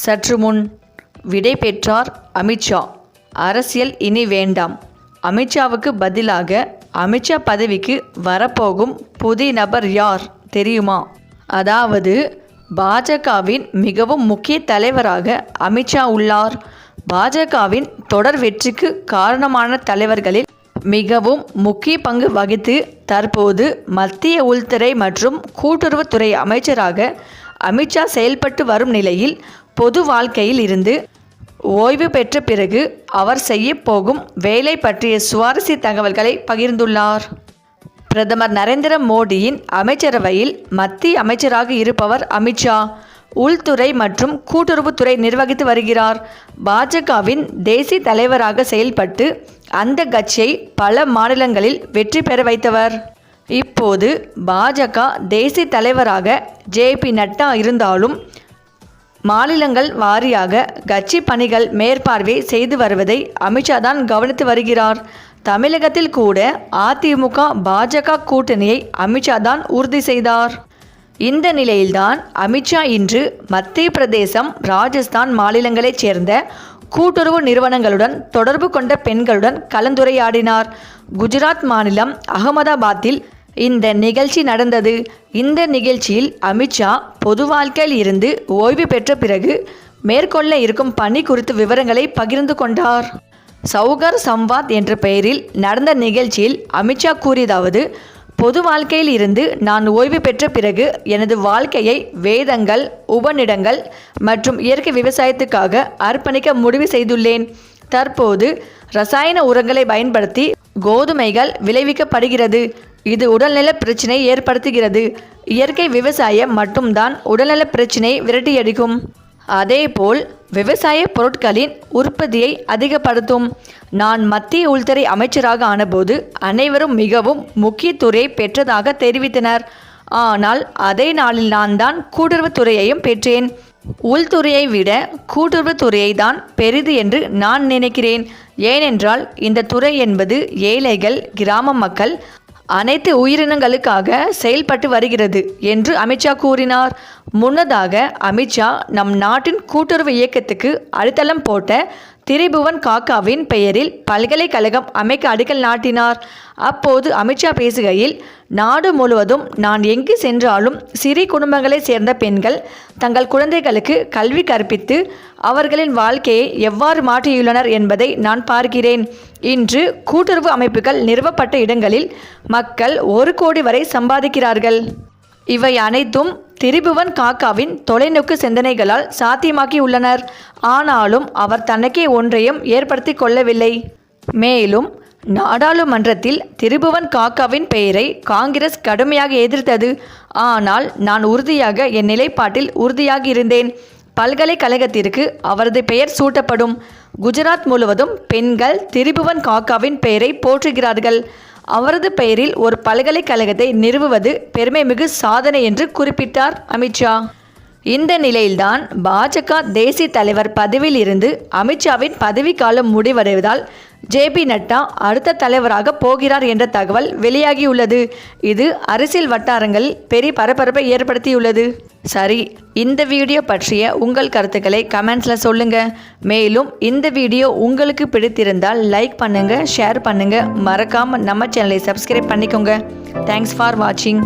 சற்று முன் விடை பெற்றார் அமித்ஷா. அரசியல் இனி வேண்டாம். அமித்ஷாவுக்கு பதிலாக அமித்ஷா பதவிக்கு வரப்போகும் புதிய நபர் யார் தெரியுமா? அதாவது பாஜகவின் மிகவும் முக்கிய தலைவராக அமித்ஷா உள்ளார். பாஜகவின் தொடர் வெற்றிக்கு காரணமான தலைவர்களில் மிகவும் முக்கிய பங்கு வகித்து தற்போது மத்திய உள்துறை மற்றும் கூட்டுறவுத்துறை அமைச்சராக அமித்ஷா செயல்பட்டு வரும் நிலையில் பொது வாழ்க்கையில் இருந்து ஓய்வு பெற்ற பிறகு அவர் செய்ய போகும் வேலை பற்றிய சுவாரஸ்ய தகவல்களை பகிர்ந்துள்ளார். பிரதமர் நரேந்திர மோடியின் அமைச்சரவையில் மத்திய அமைச்சராக இருப்பவர் அமித்ஷா. உள்துறை மற்றும் கூட்டுறவுத்துறை நிர்வகித்து வருகிறார். பாஜகவின் தேசிய தலைவராக செயல்பட்டு அந்த கட்சியை பல மாநிலங்களில் வெற்றி பெற வைத்தவர். இப்போது பாஜக தேசிய தலைவராக ஜே.பி. நட்டா இருந்தாலும் மாநிலங்கள் வாரியாக கட்சி பணிகள் மேற்பார்வை செய்து வருவதை அமித்ஷா தான் கவனித்து வருகிறார். தமிழகத்தில் கூட அதிமுக பாஜக கூட்டணியை அமித்ஷா தான் உறுதி செய்தார். இந்த நிலையில்தான் அமித்ஷா இன்று மத்திய பிரதேசம், ராஜஸ்தான் மாநிலங்களைச் சேர்ந்த கூட்டுறவு நிறுவனங்களுடன் தொடர்பு கொண்ட பெண்களுடன் கலந்துரையாடினார். குஜராத் மாநிலம் அகமதாபாத்தில் இந்த நிகழ்ச்சி நடந்தது. இந்த நிகழ்ச்சியில் அமித்ஷா பொது வாழ்க்கையில் இருந்து ஓய்வு பெற்ற பிறகு மேற்கொள்ள இருக்கும் பணி குறித்த விவரங்களை பகிர்ந்து கொண்டார். சௌகர் சம்வாத் என்ற பெயரில் நடந்த நிகழ்ச்சியில் அமித்ஷா கூறியதாவது: பொது வாழ்க்கையில் இருந்து நான் ஓய்வு பெற்ற பிறகு எனது வாழ்க்கையை வேதங்கள், உபநிடங்கள் மற்றும் இயற்கை விவசாயத்துக்காக அர்ப்பணிக்க முடிவு செய்துள்ளேன். தற்போது ரசாயன உரங்களை பயன்படுத்தி கோதுமைகள் விளைவிக்கப்படுகிறது. இது உடல்நல பிரச்சினை ஏற்படுத்துகிறது. இயற்கை விவசாயம் மட்டும்தான் உடல்நல பிரச்சினையை விரட்டியடிக்கும். அதேபோல் விவசாய பொருட்களின் உற்பத்தியை அதிகப்படுத்தும். நான் மத்திய உள்துறை அமைச்சராக ஆனபோது அனைவரும் மிகவும் முக்கியத்துறையை பெற்றதாக தெரிவித்தனர். ஆனால் அதே நாளில் நான் தான் கூட்டுறவுத்துறையையும் பெற்றேன். உள்துறையை விட கூட்டுறவுத்துறையை தான் பெரிது என்று நான் நினைக்கிறேன். ஏனென்றால் இந்த துறை என்பது ஏழைகள், கிராம மக்கள், அனைத்து உயிரினங்களுக்காக செயல்பட்டு வருகிறது என்று அமித்ஷா கூறினார். முன்னதாக அமித்ஷா நம் நாட்டின் கூட்டுறவு இயக்கத்துக்கு அடித்தளம் போட்ட திரிபுவன் காக்காவின் பெயரில் பல்கலைக்கழகம் அமைக்க அடிக்கல் நாட்டினார். அப்போது அமித்ஷா பேசுகையில், நாடு முழுவதும் நான் எங்கு சென்றாலும் சிறு குடும்பங்களைச் சேர்ந்த பெண்கள் தங்கள் குழந்தைகளுக்கு கல்வி கற்பித்து அவர்களின் வாழ்க்கையை எவ்வாறு மாற்றியுள்ளனர் என்பதை நான் பார்க்கிறேன். இன்று கூட்டுறவு அமைப்புகள் நிறுவப்பட்ட இடங்களில் மக்கள் 1 கோடி வரை சம்பாதிக்கிறார்கள். இவை அனைத்தும் திரிபுவன் காக்காவின் தொலைநோக்கு சிந்தனைகளால் சாத்தியமாக்கியுள்ளனர். ஆனாலும் அவர் தனக்கே ஒன்றையும் ஏற்படுத்தி கொள்ளவில்லை. மேலும் நாடாளுமன்றத்தில் திரிபுவன் காக்காவின் பெயரை காங்கிரஸ் கடுமையாக எதிர்த்தது. ஆனால் நான் உறுதியாக என் நிலைப்பாட்டில் உறுதியாக இருந்தேன். பல்கலைக்கழகத்திற்கு அவரது பெயர் சூட்டப்படும். குஜராத் முழுவதும் பெண்கள் திரிபுவன் காக்காவின் பெயரை போற்றுகிறார்கள். அவரது பெயரில் ஒரு பல்கலைக்கழகத்தை நிறுவுவது பெருமைமிகு சாதனை என்று குறிப்பிட்டார் அமித்ஷா. இந்த நிலையில்தான் பாஜக தேசிய தலைவர் பதவியில் இருந்து அமித்ஷாவின் பதவிக்காலம் முடிவடைவதால் ஜே.பி. நட்டா அடுத்த தலைவராக போகிறார் என்ற தகவல் வெளியாகியுள்ளது. இது அரசியல் வட்டாரங்களில் பெரிய பரபரப்பை ஏற்படுத்தியுள்ளது. சரி, இந்த வீடியோ பற்றிய உங்கள் கருத்துக்களை கமெண்ட்ஸில் சொல்லுங்கள். மேலும் இந்த வீடியோ உங்களுக்கு பிடித்திருந்தால் லைக் பண்ணுங்கள், ஷேர் பண்ணுங்கள். மறக்காமல் நம்ம சேனலை சப்ஸ்கிரைப் பண்ணிக்கோங்க. தேங்க்ஸ் ஃபார் வாட்சிங்.